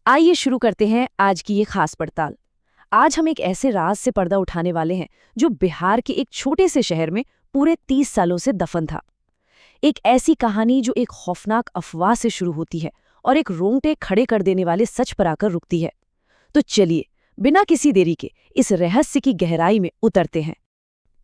आइए शुरू करते हैं आज की ये खास पड़ताल। आज हम एक ऐसे राज से पर्दा उठाने वाले हैं जो बिहार के एक छोटे से शहर में पूरे 30 सालों से दफन था। एक ऐसी कहानी जो एक खौफनाक अफवाह से शुरू होती है और एक रोंगटे खड़े कर देने वाले सच पर आकर रुकती है। तो चलिए, बिना किसी देरी के इस रहस्य की गहराई में उतरते हैं।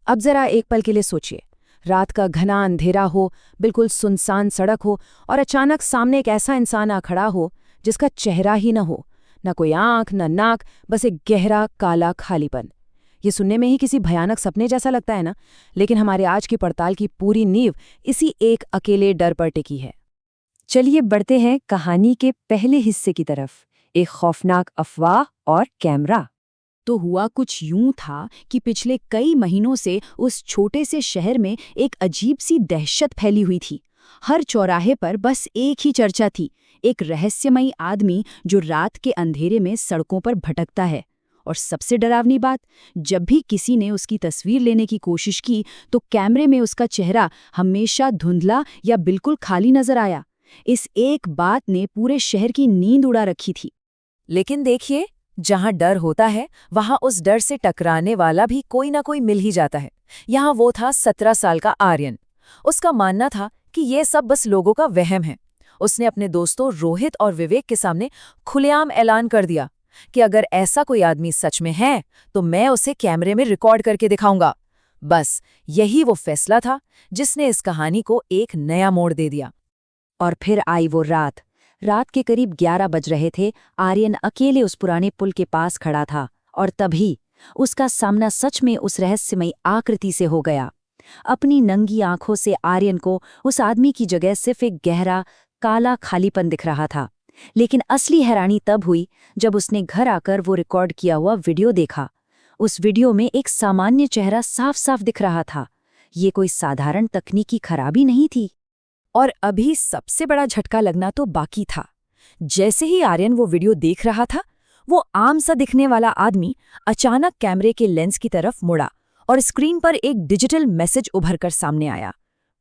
अब जरा एक पल के लिए सोचिए, रात का घना अंधेरा हो, बिल्कुल सुनसान सड़क हो और अचानक सामने एक ऐसा इंसान आ खड़ा हो जिसका चेहरा ही न हो, न कोई आंख न नाक, बस एक गहरा काला खालीपन। ये सुनने में ही किसी भयानक सपने जैसा लगता है ना, लेकिन हमारे आज की पड़ताल की पूरी नींव इसी एक अकेले डर पर टिकी है। चलिए बढ़ते हैं कहानी के पहले हिस्से की तरफ, एक खौफनाक अफवाह और कैमरा। तो हुआ कुछ यूं था कि पिछले कई महीनों से उस छोटे से शहर में एक अजीब सी दहशत फैली हुई थी। हर चौराहे पर बस एक ही चर्चा थी, एक रहस्यमयी आदमी जो रात के अंधेरे में सड़कों पर भटकता है। और सबसे डरावनी बात, जब भी किसी ने उसकी तस्वीर लेने की कोशिश की तो कैमरे में उसका चेहरा हमेशा धुंधला या बिल्कुल खाली नजर आया। इस एक बात ने पूरे शहर की नींद उड़ा रखी थी। लेकिन देखिए, जहां डर होता है वहां उस डर से टकराने वाला भी कोई ना कोई मिल ही जाता है। यहाँ वो था 17 साल का आर्यन। उसका मानना था कि ये सब बस लोगों का वहम है। उसने अपने दोस्तों रोहित और विवेक के सामने खुलेआम ऐलान कर दिया कि अगर ऐसा कोई आदमी सच में है तो मैं उसे कैमरे में रिकॉर्ड करके दिखाऊंगा। बस यही वो फैसला था जिसने इस कहानी को एक नया मोड़ दे दिया। और फिर आई वो रात। रात के करीब 11 बज रहे थे। आर्यन अकेले उस पुराने पुल के पास खड़ा था और तभी उसका सामना सच में उस रहस्यमयी आकृति से हो गया। अपनी नंगी आंखों से आर्यन को उस आदमी की जगह सिर्फ एक गहरा काला खालीपन दिख रहा था। लेकिन असली हैरानी तब हुई जब उसने घर आकर वो रिकॉर्ड किया हुआ वीडियो देखा। उस वीडियो में एक सामान्य चेहरा साफ साफ दिख रहा था। ये कोई साधारण तकनीकी खराबी नहीं थी। और अभी सबसे बड़ा झटका लगना तो बाकी था। जैसे ही आर्यन वो वीडियो देख रहा था, वो आम सा दिखने वाला आदमी अचानक कैमरे के लेंस की तरफ मुड़ा और स्क्रीन पर एक डिजिटल मैसेज उभरकर सामने आया,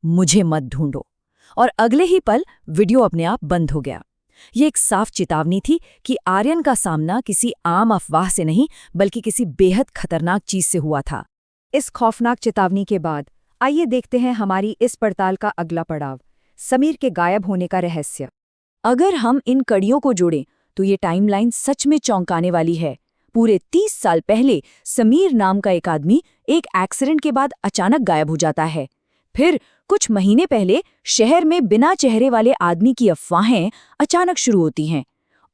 मुझे मत ढूंढो। और अगले ही पल वीडियो अपने आप बंद हो गया। ये एक साफ चेतावनी थी कि आर्यन का सामना किसी आम अफवाह से नहीं बल्कि किसी बेहद खतरनाक चीज से हुआ था। इस खौफनाक चेतावनी के बाद आइए देखते हैं हमारी इस पड़ताल का अगला पड़ाव, समीर के गायब होने का रहस्य। अगर हम इन कड़ियों को जोड़ें तो ये टाइमलाइन सच में चौंकाने वाली है। पूरे 30 साल पहले समीर नाम का एक आदमी एक एक्सीडेंट के बाद अचानक गायब हो जाता है। फिर कुछ महीने पहले शहर में बिना चेहरे वाले आदमी की अफवाहें अचानक शुरू होती हैं।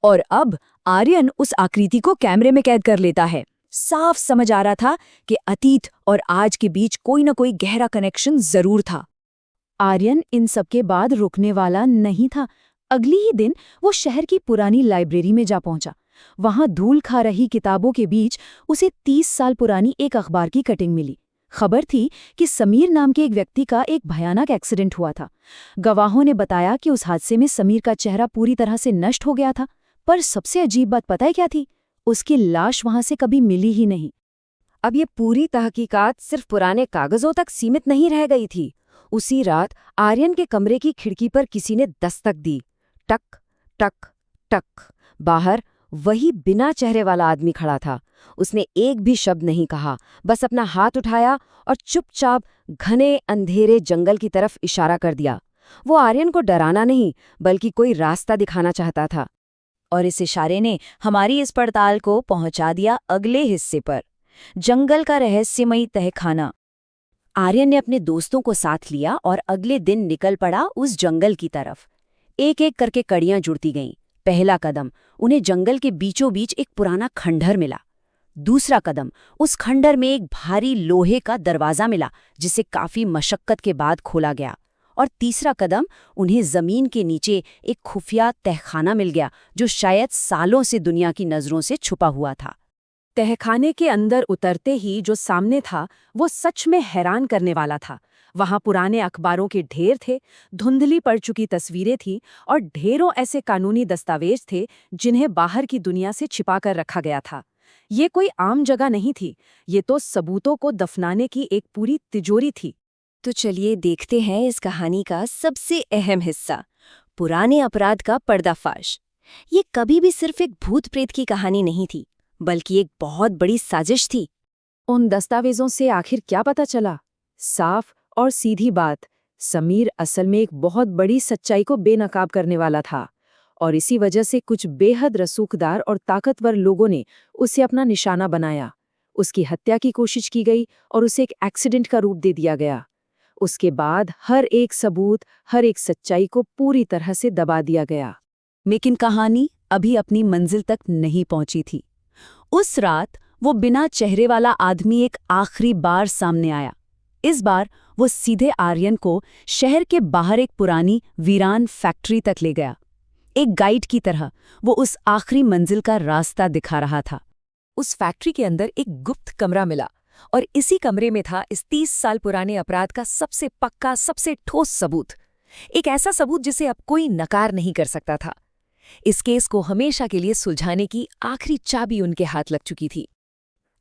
और अब आर्यन उस आकृति को कैमरे में कैद कर लेता है। साफ समझ आ रहा था कि अतीत और आज के बीच कोई न कोई गहरा कनेक्शन जरूर था। आर्यन इन सबके बाद रुकने वाला नहीं था। अगली ही दिन वो शहर की पुरानी लाइब्रेरी में जा पहुंचा। वहां धूल खा रही किताबों के बीच उसे 30 साल पुरानी एक अखबार की कटिंग मिली। खबर थी कि समीर नाम के एक व्यक्ति का एक भयानक एक्सीडेंट हुआ था। गवाहों ने बताया कि उस हादसे में समीर का चेहरा पूरी तरह से नष्ट हो गया था। पर सबसे अजीब बात पता है क्या थी? उसकी लाश वहां से कभी मिली ही नहीं। अब ये पूरी तहकीकात सिर्फ पुराने कागजों तक सीमित नहीं रह गई थी। उसी रात आर्यन के कमरे की खिड़की पर किसी ने दस्तक दी। टक टक टक। बाहर वही बिना चेहरे वाला आदमी खड़ा था। उसने एक भी शब्द नहीं कहा, बस अपना हाथ उठाया और चुपचाप घने अंधेरे जंगल की तरफ इशारा कर दिया। वो आर्यन को डराना नहीं बल्कि कोई रास्ता दिखाना चाहता था। और इस इशारे ने हमारी इस पड़ताल को पहुंचा दिया अगले हिस्से पर, जंगल का रहस्यमयी तहखाना। आर्यन ने अपने दोस्तों को साथ लिया और अगले दिन निकल पड़ा उस जंगल की तरफ। एक एक करके कड़ियां जुड़ती गईं। पहला कदम, उन्हें जंगल के बीचों बीच एक पुराना खंडहर मिला। दूसरा कदम, उस खंडहर में एक भारी लोहे का दरवाजा मिला जिसे काफी मशक्कत के बाद खोला गया। और तीसरा कदम, उन्हें जमीन के नीचे एक खुफिया तहखाना मिल गया जो शायद सालों से दुनिया की नजरों से छुपा हुआ था। तहखाने के अंदर उतरते ही जो सामने था वो सच में हैरान करने वाला था। वहां पुराने अखबारों के ढेर थे, धुंधली पड़ चुकी तस्वीरें थीं और ढेरों ऐसे कानूनी दस्तावेज थे जिन्हें बाहर की दुनिया से छिपाकर रखा गया था। ये कोई आम जगह नहीं थी, ये तो सबूतों को दफनाने की एक पूरी तिजोरी थी। तो चलिए देखते हैं इस कहानी का सबसे अहम हिस्सा, पुराने अपराध का पर्दाफाश। ये कभी भी सिर्फ एक भूत प्रेत की कहानी नहीं थी, बल्कि एक बहुत बड़ी साजिश थी। उन दस्तावेजों से आखिर क्या पता चला? साफ और सीधी बात, समीर असल में एक बहुत बड़ी सच्चाई को बेनकाब करने वाला था, और इसी वजह से कुछ बेहद रसूखदार और ताकतवर लोगों ने उसे अपना निशाना बनाया। उसकी हत्या की कोशिश की गई और उसे एक एक्सीडेंट का रूप दे दिया गया। उसके बाद हर एक सबूत, हर एक सच्चाई को पूरी तरह से दबा दिया गया। लेकिन कहानी अभी अपनी मंजिल तक नहीं पहुंची थी। उस रात वो बिना चेहरे वाला आदमी एक आखिरी बार सामने आया। इस बार वो सीधे आर्यन को शहर के बाहर एक पुरानी वीरान फैक्ट्री तक ले गया। एक गाइड की तरह वो उस आखिरी मंजिल का रास्ता दिखा रहा था। उस फैक्ट्री के अंदर एक गुप्त कमरा मिला और इसी कमरे में था इस 30 साल पुराने अपराध का सबसे पक्का, सबसे ठोस सबूत। एक ऐसा सबूत जिसे अब कोई नकार नहीं कर सकता था। इस केस को हमेशा के लिए सुलझाने की आखिरी चाबी उनके हाथ लग चुकी थी।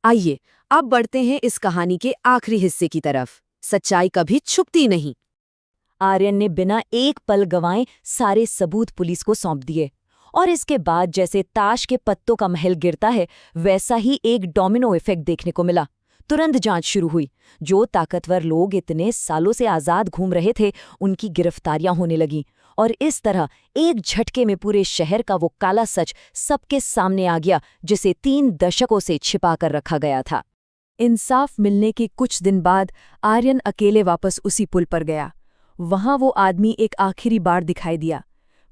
आइए अब बढ़ते हैं इस कहानी के आखिरी हिस्से की तरफ। सच्चाई कभी छुपती नहीं। आर्यन ने बिना एक पल गंवाए सारे सबूत पुलिस को सौंप दिए, और इसके बाद जैसे ताश के पत्तों का महल गिरता है, वैसा ही एक डोमिनो इफेक्ट देखने को मिला। तुरंत जांच शुरू हुई। जो ताकतवर लोग इतने सालों से आजाद घूम रहे थे, उनकी गिरफ्तारियां होने लगीं, और इस तरह एक झटके में पूरे शहर का वो काला सच सबके सामने आ गया, जिसे 3 दशकों से छिपा कर रखा गया था। इंसाफ मिलने के कुछ दिन बाद आर्यन अकेले वापस उसी पुल पर गया। वहां वो आदमी एक आखिरी बार दिखाई दिया,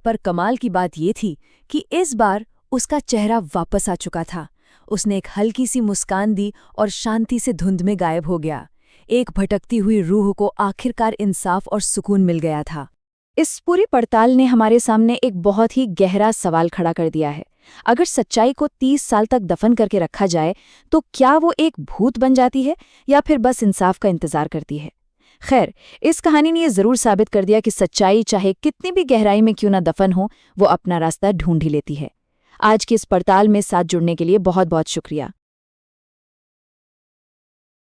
पर कमाल की बात ये थी कि इस बार उसका चेहरा वापस आ चुका था। उसने एक हल्की सी मुस्कान दी और शांति से धुंध में गायब हो गया। एक भटकती हुई रूह को आखिरकार इंसाफ और सुकून मिल गया था। इस पूरी पड़ताल ने हमारे सामने एक बहुत ही गहरा सवाल खड़ा कर दिया है। अगर सच्चाई को 30 साल तक दफन करके रखा जाए, तो क्या वो एक भूत बन जाती है या फिर बस इंसाफ का इंतजार करती है? खैर, इस कहानी ने यह जरूर साबित कर दिया कि सच्चाई चाहे कितनी भी गहराई में क्यों ना दफन हो, वो अपना रास्ता ढूंढ ही लेती है। आज की इस पड़ताल में साथ जुड़ने के लिए बहुत बहुत शुक्रिया।